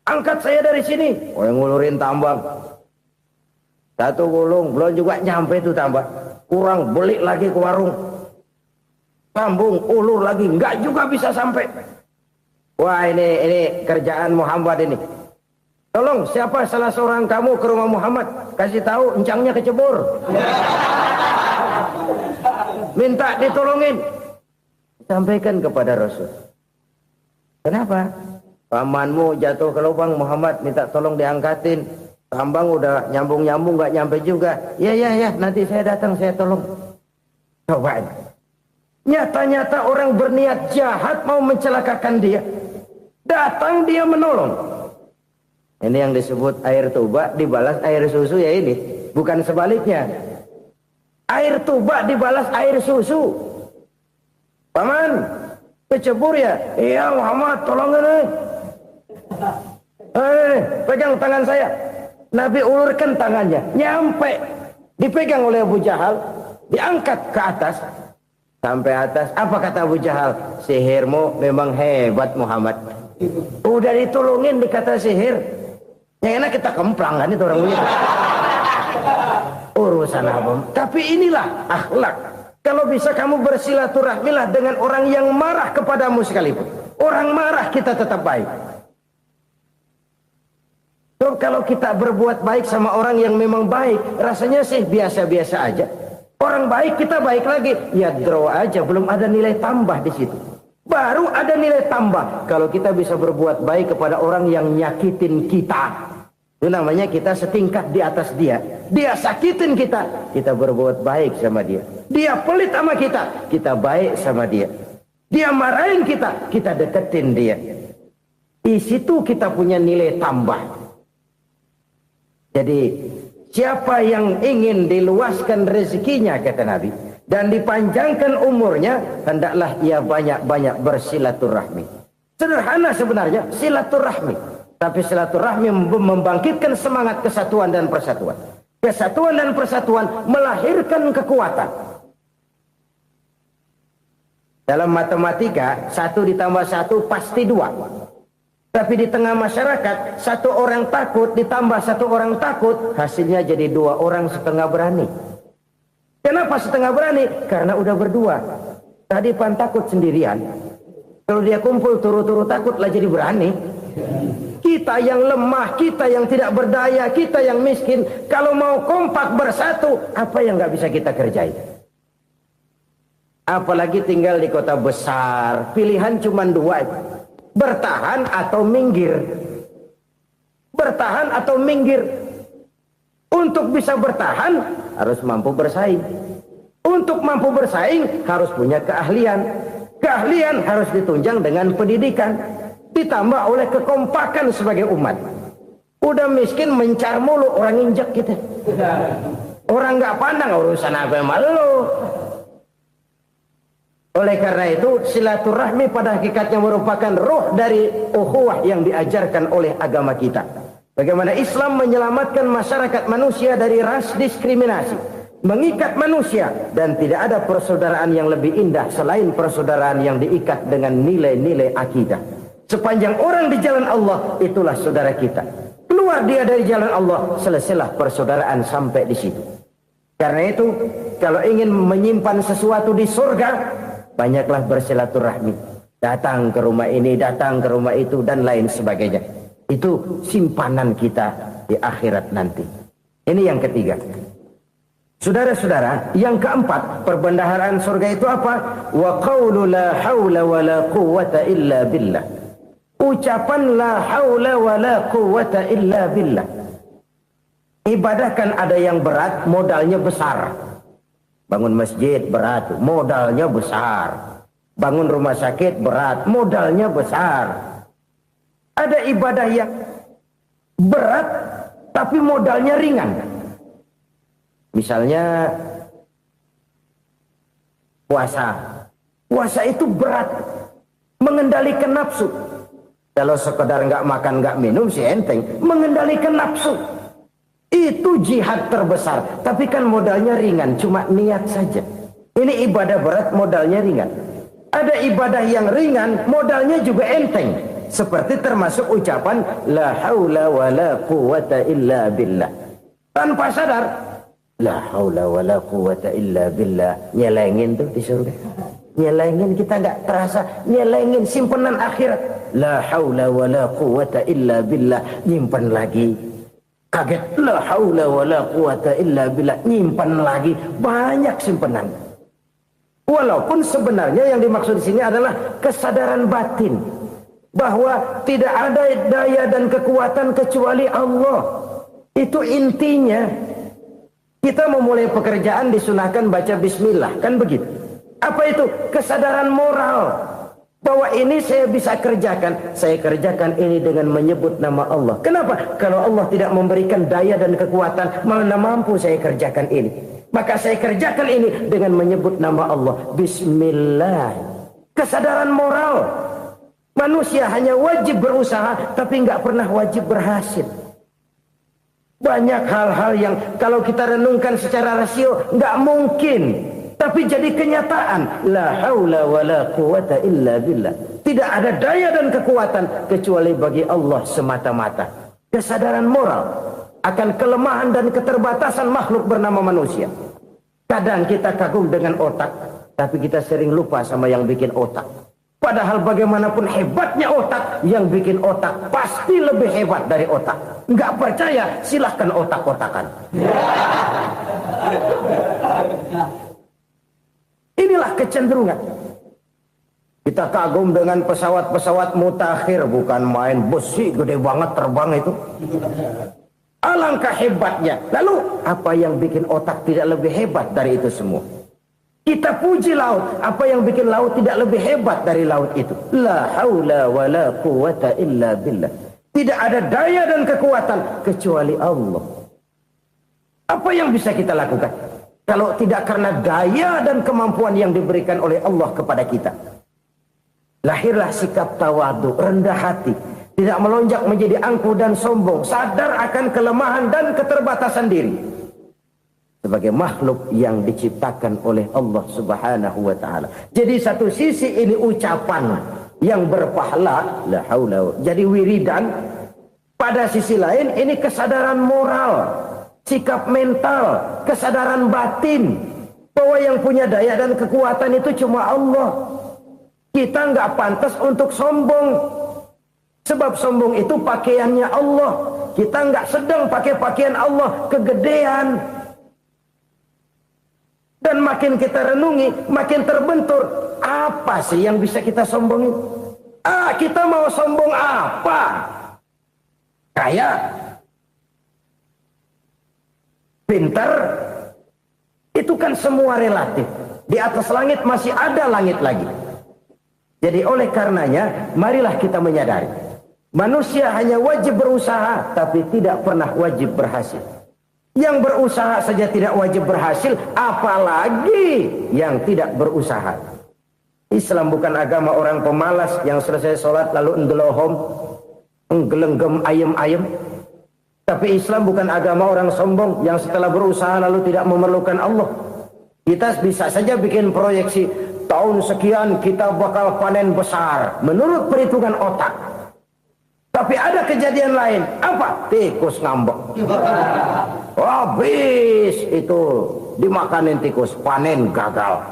Angkat saya dari sini. Oh, yang ngulurin tambang. Satu gulung, belum juga nyampe itu tambang. Kurang, beli lagi ke warung. Sambung, ulur lagi, nggak juga bisa sampai. Wah, ini kerjaan Muhammad ini. Tolong, siapa salah seorang kamu ke rumah Muhammad, kasih tahu encangnya kecebur. Minta ditolongin. Sampaikan kepada Rasul. Kenapa? Pamanmu jatuh ke lubang, Muhammad minta tolong diangkatin. Tambang udah nyambung-nyambung nggak nyampe juga. Ya, nanti saya datang, saya tolong. Coba. Nyata-nyata orang berniat jahat mau mencelakakan dia. Datang dia menolong. Ini yang disebut air tuba dibalas air susu ya ini. Bukan sebaliknya. Air tuba dibalas air susu. Paman, kecebur ya? Iya Muhammad, tolong ini. Pegang tangan saya. Nabi ulurkan tangannya. Nyampe. Dipegang oleh Abu Jahal. Diangkat ke atas. Sampai atas. Apa kata Abu Jahal? Sihirmu memang hebat Muhammad. Udah ditolongin dikata sihir. Yang enak kita kemplang kan itu orang begitu. Urusan apa? Tapi inilah akhlak. Kalau bisa kamu bersilaturahmilah dengan orang yang marah kepadamu sekalipun. Orang marah kita tetap baik. So, kalau kita berbuat baik sama orang yang memang baik, rasanya sih biasa-biasa aja. Orang baik kita baik lagi, ya draw aja, belum ada nilai tambah di situ. Baru ada nilai tambah kalau kita bisa berbuat baik kepada orang yang nyakitin kita. Itu namanya kita setingkat di atas dia. Dia sakitin kita, kita berbuat baik sama dia. Dia pelit sama kita, kita baik sama dia. Dia marahin kita, kita deketin dia. Di situ kita punya nilai tambah. Jadi siapa yang ingin diluaskan rezekinya kata Nabi dan dipanjangkan umurnya, hendaklah ia banyak-banyak bersilaturahmi. Sederhana sebenarnya silaturahmi, tapi silaturahmi membangkitkan semangat kesatuan dan persatuan. Kesatuan dan persatuan melahirkan kekuatan. Dalam matematika 1 ditambah 1 pasti 2. Tapi di tengah masyarakat, 1 orang takut ditambah 1 orang takut, hasilnya jadi 2 orang setengah berani. Kenapa setengah berani? Karena udah berdua. Tadi pan takut sendirian. Kalau dia kumpul turu-turu takut lah jadi berani. Kita yang lemah, kita yang tidak berdaya, kita yang miskin, kalau mau kompak bersatu, apa yang nggak bisa kita kerjain? Apalagi tinggal di kota besar, pilihan cuma 2. Bertahan atau minggir. Bertahan atau minggir. Untuk bisa bertahan harus mampu bersaing. Untuk mampu bersaing harus punya keahlian. Keahlian harus ditunjang dengan pendidikan. Ditambah oleh kekompakan sebagai umat. Udah miskin mencar mulu, orang injak kita. Orang nggak pandang urusan apa yang malu. Oleh karena itu silaturahmi pada hakikatnya merupakan roh dari ukhuwah yang diajarkan oleh agama kita. Bagaimana Islam menyelamatkan masyarakat manusia dari ras diskriminasi, mengikat manusia, dan tidak ada persaudaraan yang lebih indah selain persaudaraan yang diikat dengan nilai-nilai akidah. Sepanjang orang di jalan Allah, itulah saudara kita. Keluar dia dari jalan Allah, selesailah persaudaraan sampai di situ. Karena itu, kalau ingin menyimpan sesuatu di surga, banyaklah bersilaturahmi. Datang ke rumah ini, datang ke rumah itu, dan lain sebagainya. Itu simpanan kita di akhirat nanti. Ini yang ketiga. Saudara-saudara, yang keempat, perbendaharaan surga itu apa? Wa qawlu la hawla wa la quwwata illa billah. Ucapan la hawla wa la quwwata illa billah. Ibadah kan ada yang berat, modalnya besar. Bangun masjid berat, modalnya besar. Bangun rumah sakit berat, modalnya besar. Ada ibadah yang berat tapi modalnya ringan. Misalnya puasa. Puasa itu berat, mengendalikan nafsu. Kalau sekedar nggak makan nggak minum sih enteng, mengendalikan nafsu. Itu jihad terbesar, tapi kan modalnya ringan, cuma niat saja. Ini ibadah berat, modalnya ringan. Ada ibadah yang ringan, modalnya juga enteng. Seperti termasuk ucapan la haula wa la quwwata illa billah. Tanpa sadar, la haula wa la quwwata illa billah. Nyelengin tuh di surga. Nyelengin, kita nggak terasa, nyelengin simpenan akhirat. La haula wa la quwwata illa billah. Nyimpan lagi. Kaget, la haula wa la quwata illa billah, nyimpan lagi, banyak simpenan. Walaupun sebenarnya yang dimaksud di sini adalah kesadaran batin bahwa tidak ada daya dan kekuatan kecuali Allah. Itu intinya. Kita memulai pekerjaan disunahkan baca bismillah, kan begitu. Apa itu? Kesadaran moral Bahwa ini saya bisa kerjakan. Saya kerjakan ini dengan menyebut nama Allah. Kenapa? Kalau Allah tidak memberikan daya dan kekuatan, mana mampu saya kerjakan ini. Maka saya kerjakan ini dengan menyebut nama Allah. Bismillah. Kesadaran moral. Manusia hanya wajib berusaha, tapi nggak pernah wajib berhasil. Banyak hal-hal yang kalau kita renungkan secara rasio nggak mungkin. Tapi jadi kenyataan. La haula wa la quwata illa billah. Tidak ada daya dan kekuatan kecuali bagi Allah semata-mata. Kesadaran moral akan kelemahan dan keterbatasan makhluk bernama manusia. Kadang kita kagum dengan otak, tapi kita sering lupa sama yang bikin otak. Padahal bagaimanapun hebatnya otak, yang bikin otak pasti lebih hebat dari otak. Nggak percaya, silahkan otak-otakan. Inilah kecenderungan. Kita kagum dengan pesawat-pesawat mutakhir, bukan main besi gede banget terbang itu. Alangkah hebatnya. Lalu apa yang bikin otak tidak lebih hebat dari itu semua? Kita puji laut. Apa yang bikin laut tidak lebih hebat dari laut itu? La haula wa la quwata illa billah. Tidak ada daya dan kekuatan kecuali Allah. Apa yang bisa kita lakukan? Kalau tidak karena daya dan kemampuan yang diberikan oleh Allah kepada kita. Lahirlah sikap tawadu, rendah hati. Tidak melonjak menjadi angkuh dan sombong. Sadar akan kelemahan dan keterbatasan diri. Sebagai makhluk yang diciptakan oleh Allah subhanahu wa ta'ala. Jadi satu sisi ini ucapan yang berpahala. La haula. Jadi wiridan. Pada sisi lain ini kesadaran moral. Sikap mental, kesadaran batin bahwa yang punya daya dan kekuatan itu cuma Allah. Kita nggak pantas untuk sombong, sebab sombong itu pakaiannya Allah. Kita nggak sedang pakai pakaian Allah, kegedean. Dan makin kita renungi, makin terbentur. Apa sih yang bisa kita sombongin? Kita mau sombong apa? Kaya? Pintar, itu kan semua relatif. Di atas langit masih ada langit lagi. Jadi oleh karenanya, marilah kita menyadari. Manusia hanya wajib berusaha, tapi tidak pernah wajib berhasil. Yang berusaha saja tidak wajib berhasil, apalagi yang tidak berusaha. Islam bukan agama orang pemalas yang selesai sholat lalu enggelohom, enggelenggem ayem-ayem. Tapi Islam bukan agama orang sombong yang setelah berusaha lalu tidak memerlukan Allah. Kita bisa saja bikin proyeksi, tahun sekian kita bakal panen besar menurut perhitungan otak. Tapi ada kejadian lain. Apa? Tikus ngambek. Habis itu dimakanin tikus, panen gagal.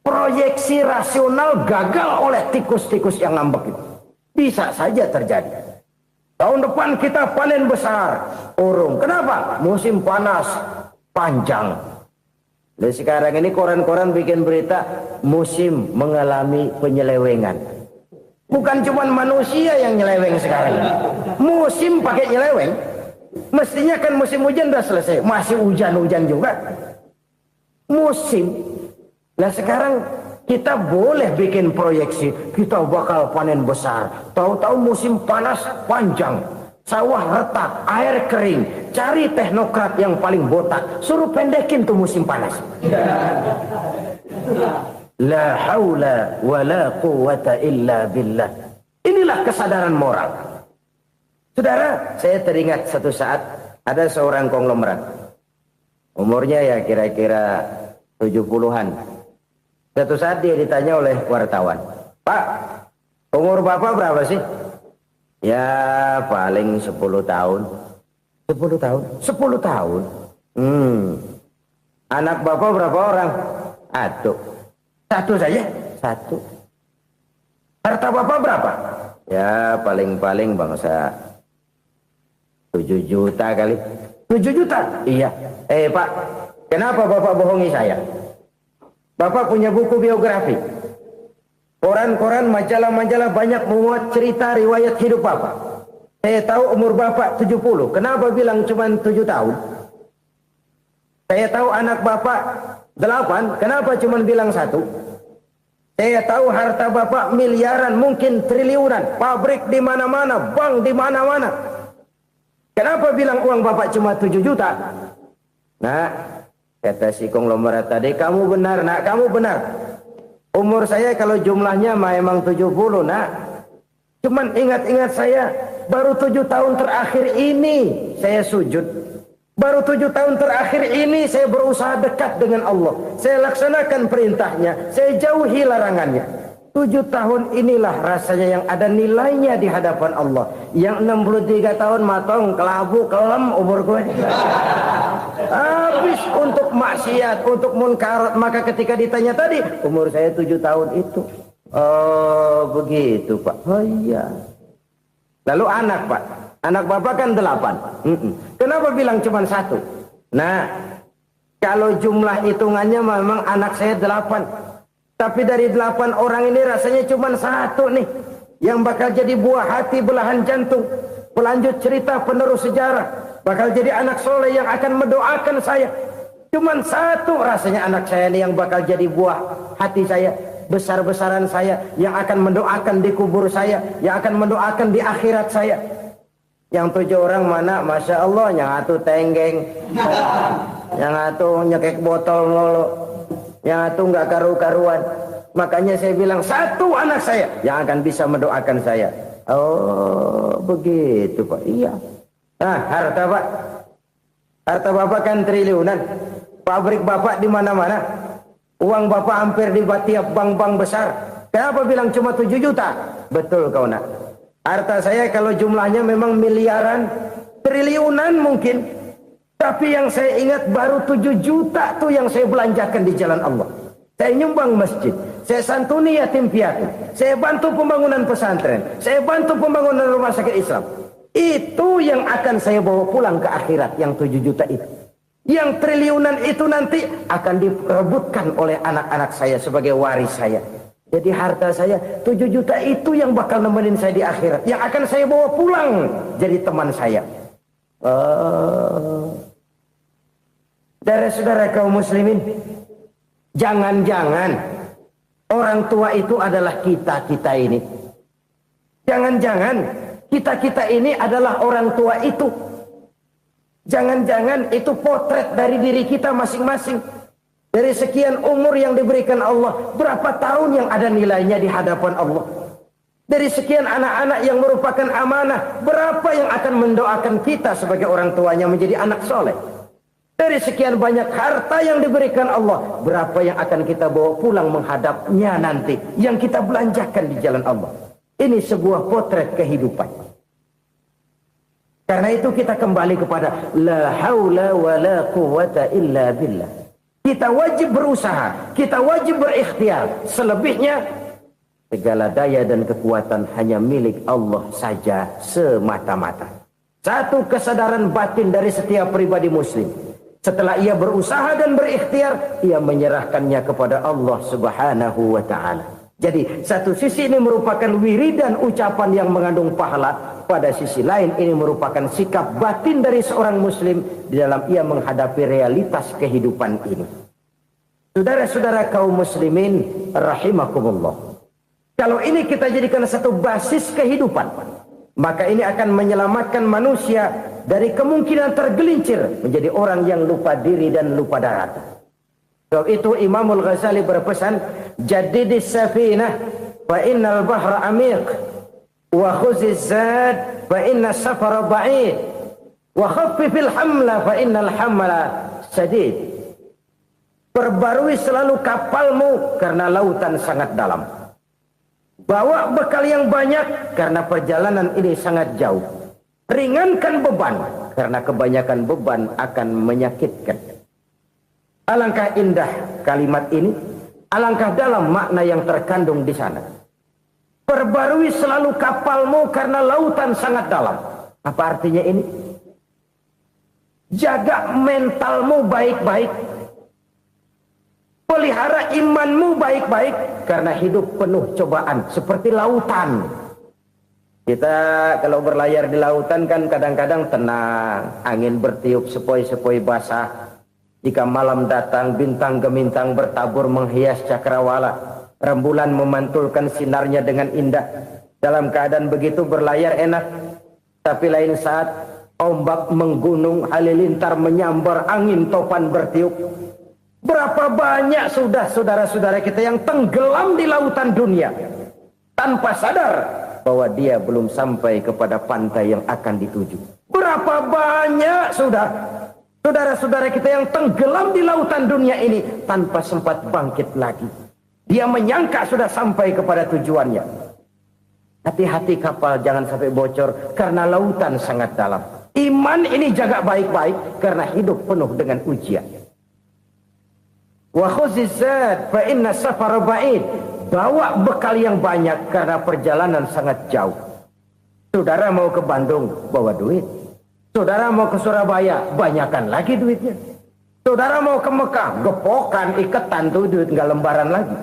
Proyeksi rasional gagal oleh tikus-tikus yang ngambek itu. Bisa saja terjadi. Tahun depan kita panen besar. Urung. Kenapa? Musim panas panjang. Dan sekarang ini koran-koran bikin berita musim mengalami penyelewengan. Bukan cuma manusia yang nyeleweng sekarang. Musim pakai nyeleweng. Mestinya kan musim hujan udah selesai. Masih hujan-hujan juga. Musim. Nah sekarang kita boleh bikin proyeksi, kita bakal panen besar. Tahu-tahu musim panas panjang, sawah retak, air kering. Cari teknokrat yang paling botak, suruh pendekin tuh musim panas. La haula wa la quwata illa billah. Inilah kesadaran moral. Saudara, saya teringat satu saat ada seorang konglomerat. Umurnya ya kira-kira 70-an. Satu saat dia ditanya oleh wartawan, Pak, umur Bapak berapa sih? Ya paling 10 tahun. 10 tahun? 10 tahun? Anak Bapak berapa orang? Satu saja? Satu. Harta Bapak berapa? Ya paling-paling bangsa 7 juta kali. 7 juta? Iya. Pak, kenapa Bapak bohongi saya? Bapak punya buku biografi. Koran-koran, majalah-majalah banyak memuat cerita riwayat hidup Bapak. Saya tahu umur Bapak 70. Kenapa bilang cuma 7 tahun? Saya tahu anak Bapak 8. Kenapa cuma bilang 1? Saya tahu harta bapak miliaran, mungkin triliunan, pabrik di mana-mana, bank di mana-mana. Kenapa bilang uang bapak cuma 7 juta? Nah, kata si konglomerat tadi, kamu benar nak, kamu benar. Umur saya kalau jumlahnya memang 70 nak. Cuman ingat-ingat saya, baru 7 tahun terakhir ini saya sujud. Baru 7 tahun terakhir ini saya berusaha dekat dengan Allah. Saya laksanakan perintahnya, saya jauhi larangannya. 7 tahun inilah rasanya yang ada nilainya di hadapan Allah. Yang 63 tahun matong, kelabu, kelem umur gue. Habis untuk maksiat, untuk munkarat. Maka ketika ditanya tadi, umur saya 7 tahun itu. Oh begitu Pak. Oh iya. Lalu anak Pak. Anak bapak kan 8. Kenapa bilang cuma 1? Nah, kalau jumlah hitungannya memang anak saya 8. Tapi dari 8 orang ini rasanya cuma 1 nih. Yang bakal jadi buah hati, belahan jantung. Pelanjut cerita, penerus sejarah. Bakal jadi anak soleh yang akan mendoakan saya. Cuma 1 rasanya anak saya ini yang bakal jadi buah hati saya. Besar-besaran saya. Yang akan mendoakan di kubur saya. Yang akan mendoakan di akhirat saya. Yang 7 orang mana? Masya Allah, yang atu tenggeng, yang atu nyekek botol lolo, yang atu nggak karu-karuan. Makanya saya bilang 1 anak saya yang akan bisa mendoakan saya. Oh begitu Pak. Iya. Nah harta Pak, harta bapak kan triliunan, pabrik bapak di mana-mana, uang bapak hampir di tiap bank-bank besar. Kenapa bilang cuma 7 juta? Betul kau nak. Harta saya kalau jumlahnya memang miliaran, triliunan mungkin. Tapi yang saya ingat baru 7 juta tuh yang saya belanjakan di jalan Allah. Saya nyumbang masjid, saya santuni yatim piatu, saya bantu pembangunan pesantren, saya bantu pembangunan rumah sakit Islam. Itu yang akan saya bawa pulang ke akhirat, yang 7 juta itu. Yang triliunan itu nanti akan diperebutkan oleh anak-anak saya sebagai waris saya. Jadi harta saya 7 juta itu yang bakal nemenin saya di akhirat. Yang akan saya bawa pulang jadi teman saya. Saudara-saudara kaum muslimin, jangan-jangan orang tua itu adalah kita-kita ini. Jangan-jangan kita-kita ini adalah orang tua itu. Jangan-jangan itu potret dari diri kita masing-masing. Dari sekian umur yang diberikan Allah, berapa tahun yang ada nilainya di hadapan Allah? Dari sekian anak-anak yang merupakan amanah, berapa yang akan mendoakan kita sebagai orang tuanya menjadi anak soleh? Dari sekian banyak harta yang diberikan Allah, berapa yang akan kita bawa pulang menghadapnya nanti, yang kita belanjakan di jalan Allah? Ini sebuah potret kehidupan. Karena itu kita kembali kepada la haula wa la quwwata illa billah. Kita wajib berusaha, kita wajib berikhtiar. Selebihnya, segala daya dan kekuatan hanya milik Allah saja semata-mata. Satu kesadaran batin dari setiap pribadi muslim. Setelah ia berusaha dan berikhtiar, ia menyerahkannya kepada Allah Subhanahu wa ta'ala. Jadi, satu sisi ini merupakan wiridan ucapan yang mengandung pahala. Pada sisi lain, ini merupakan sikap batin dari seorang muslim di dalam ia menghadapi realitas kehidupan ini. Saudara-saudara kaum muslimin rahimakumullah. Kalau ini kita jadikan satu basis kehidupan, maka ini akan menyelamatkan manusia dari kemungkinan tergelincir menjadi orang yang lupa diri dan lupa darat. Sebab itu Imamul Ghazali berpesan, jadidis safinah fa innal bahra amiq. Wa khuziz zad fa inna safara ba'id wa khaffifil hamla fa innal hamla sadid. Perbarui selalu kapalmu karena lautan sangat dalam. Bawa bekal yang banyak karena perjalanan ini sangat jauh. Ringankan beban karena kebanyakan beban akan menyakitkan. Alangkah indah kalimat ini, alangkah dalam makna yang terkandung di sana. Perbarui selalu kapalmu karena lautan sangat dalam. Apa artinya ini? Jaga mentalmu baik-baik. Pelihara imanmu baik-baik. Karena hidup penuh cobaan. Seperti lautan. Kita kalau berlayar di lautan kan kadang-kadang tenang. Angin bertiup sepoi-sepoi basah. Jika malam datang bintang gemintang bertabur menghias cakrawala. rembulan memantulkan sinarnya dengan indah. Dalam keadaan begitu berlayar enak. Tapi lain saat ombak menggunung, halilintar menyambar, angin topan bertiup. Berapa banyak sudah saudara-saudara kita yang tenggelam di lautan dunia tanpa sadar bahwa dia belum sampai kepada pantai yang akan dituju. Berapa banyak sudah saudara-saudara kita yang tenggelam di lautan dunia ini tanpa sempat bangkit lagi. Dia menyangka sudah sampai kepada tujuannya. Hati-hati kapal jangan sampai bocor karena lautan sangat dalam. Iman ini jaga baik-baik karena hidup penuh dengan ujian. Wa khuzizat fa inna safara ba'id. Bawa bekal yang banyak karena perjalanan sangat jauh. Saudara mau ke Bandung, bawa duit. Saudara mau ke Surabaya, banyakkan lagi duitnya. Saudara mau ke Mekah, gepokan, iketan tuh duit nggak lembaran lagi.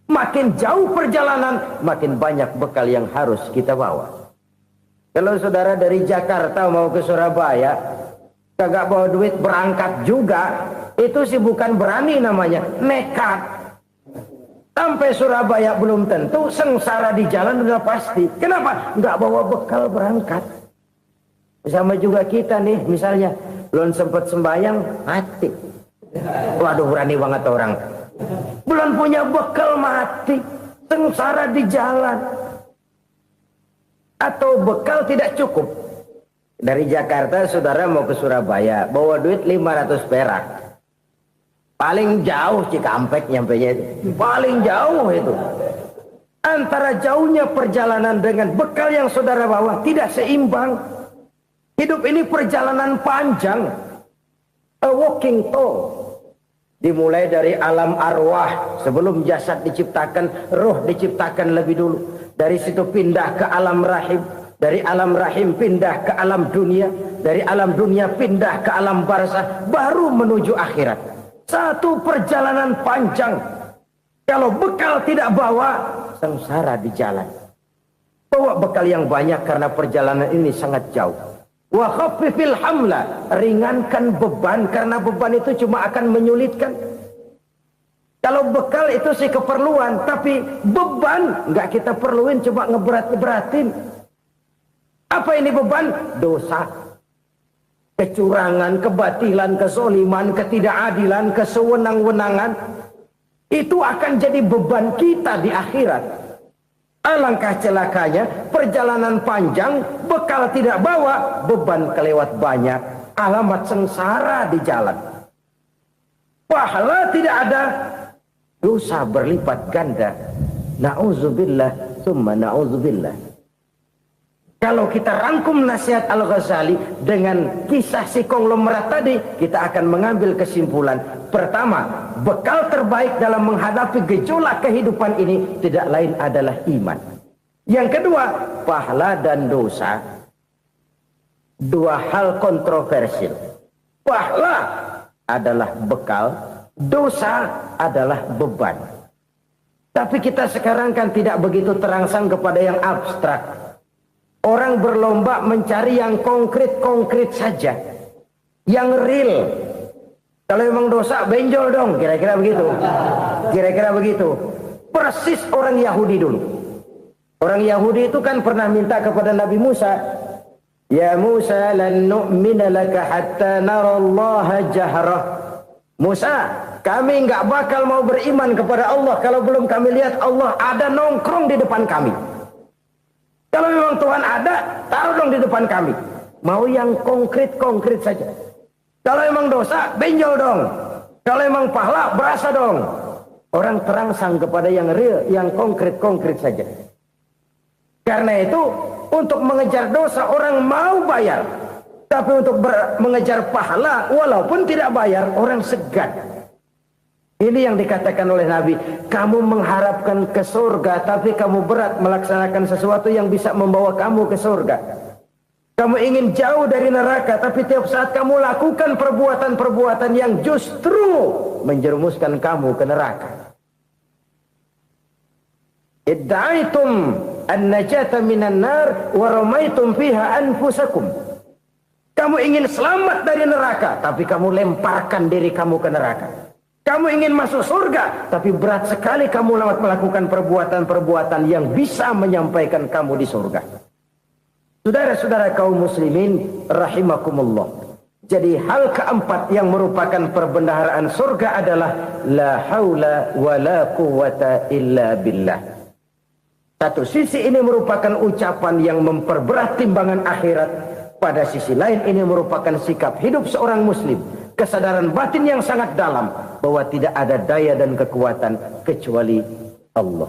Makin jauh perjalanan, makin banyak bekal yang harus kita bawa. Kalau saudara dari Jakarta mau ke Surabaya, kagak bawa duit berangkat juga, itu sih bukan berani namanya, nekat. Sampai Surabaya belum tentu, sengsara di jalan udah pasti. Kenapa? Nggak bawa bekal berangkat. Sama juga kita nih, misalnya belum sempat sembahyang, mati. Waduh, berani banget orang. Belum punya bekal, mati. Sengsara di jalan. Atau bekal tidak cukup. Dari Jakarta saudara mau ke Surabaya, bawa duit 500 perak. Paling jauh Cikampek nyampenya itu. Paling jauh itu. Antara jauhnya perjalanan dengan bekal yang saudara bawa tidak seimbang. Hidup ini perjalanan panjang. A walking tour. Dimulai dari alam arwah. Sebelum jasad diciptakan, roh diciptakan lebih dulu. Dari situ pindah ke alam rahim. Dari alam rahim pindah ke alam dunia. Dari alam dunia pindah ke alam barzah. Baru menuju akhirat. Satu perjalanan panjang. Kalau bekal tidak bawa, sengsara di jalan. Bawa bekal yang banyak karena perjalanan ini sangat jauh. Wa khaffifil hamla, ringankan beban karena beban itu cuma akan menyulitkan. Kalau bekal itu sih keperluan, tapi beban nggak kita perluin, cuma ngeberat-beratin. Apa ini beban? Dosa. Kecurangan, kebatilan, kezoliman, ketidakadilan, kesewenang-wenangan. Itu akan jadi beban kita di akhirat. Alangkah celakanya, perjalanan panjang, bekal tidak bawa, beban kelewat banyak. Alamat sengsara di jalan. Pahala tidak ada, dosa berlipat ganda. Na'udzubillah, summa na'udzubillah. Kalau kita rangkum nasihat Al-Ghazali dengan kisah si konglomerat tadi, kita akan mengambil kesimpulan. Pertama, bekal terbaik dalam menghadapi gejolak kehidupan ini tidak lain adalah iman. Yang kedua, pahala dan dosa. Dua hal kontroversial. Pahala adalah bekal, dosa adalah beban. Tapi kita sekarang kan tidak begitu terangsang kepada yang abstrak. Orang berlomba mencari yang konkret-konkret saja. Yang real. Kalau memang dosa, benjol dong. Kira-kira begitu. Kira-kira begitu. Persis orang Yahudi dulu. Orang Yahudi itu kan pernah minta kepada Nabi Musa. Ya Musa, lan nu'mina laka hatta narallaha jahrah. Musa, kami nggak bakal mau beriman kepada Allah kalau belum kami lihat Allah ada nongkrong di depan kami. Kalau memang Tuhan ada, taruh dong di depan kami. Mau yang konkret-konkret saja. Kalau memang dosa, benjol dong. Kalau memang pahala, berasa dong. Orang terangsang kepada yang real, yang konkret-konkret saja. Karena itu, untuk mengejar dosa, orang mau bayar. Tapi untuk mengejar pahala, walaupun tidak bayar, orang segan. Ini yang dikatakan oleh Nabi, kamu mengharapkan ke surga, tapi kamu berat melaksanakan sesuatu yang bisa membawa kamu ke surga. Kamu ingin jauh dari neraka, tapi tiap saat kamu lakukan perbuatan-perbuatan yang justru menjerumuskan kamu ke neraka. Idda'aitum an-najata minan nar wa ramaitum fiha anfusakum. Kamu ingin selamat dari neraka, tapi kamu lemparkan diri kamu ke neraka. Kamu ingin masuk surga, tapi berat sekali kamu melakukan perbuatan-perbuatan yang bisa menyampaikan kamu di surga. Saudara-saudara kaum muslimin rahimakumullah. Jadi hal keempat yang merupakan perbendaharaan surga adalah la haula wa la quwwata illa billah. Satu sisi ini merupakan ucapan yang memperberat timbangan akhirat. Pada sisi lain ini merupakan sikap hidup seorang muslim. Kesadaran batin yang sangat dalam bahwa tidak ada daya dan kekuatan kecuali Allah.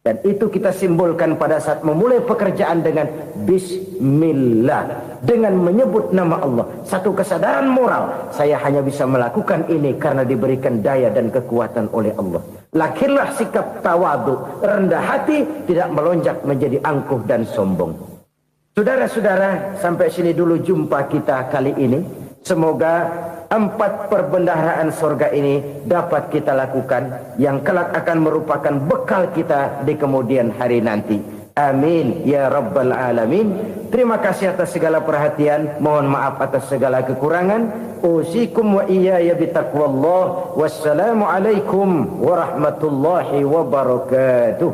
Dan itu kita simbolkan pada saat memulai pekerjaan dengan bismillah, dengan menyebut nama Allah. Satu kesadaran moral, saya hanya bisa melakukan ini karena diberikan daya dan kekuatan oleh Allah. Lahirlah sikap tawadu, rendah hati, tidak melonjak menjadi angkuh dan sombong. Saudara-saudara, sampai sini dulu jumpa kita kali ini. Semoga 4 perbendaharaan surga ini dapat kita lakukan, yang kelak akan merupakan bekal kita di kemudian hari nanti. Amin ya rabbal alamin. Terima kasih atas segala perhatian. Mohon maaf atas segala kekurangan. Usikum wa iyaya bitaqwallah. Wassalamualaikum warahmatullahi wabarakatuh.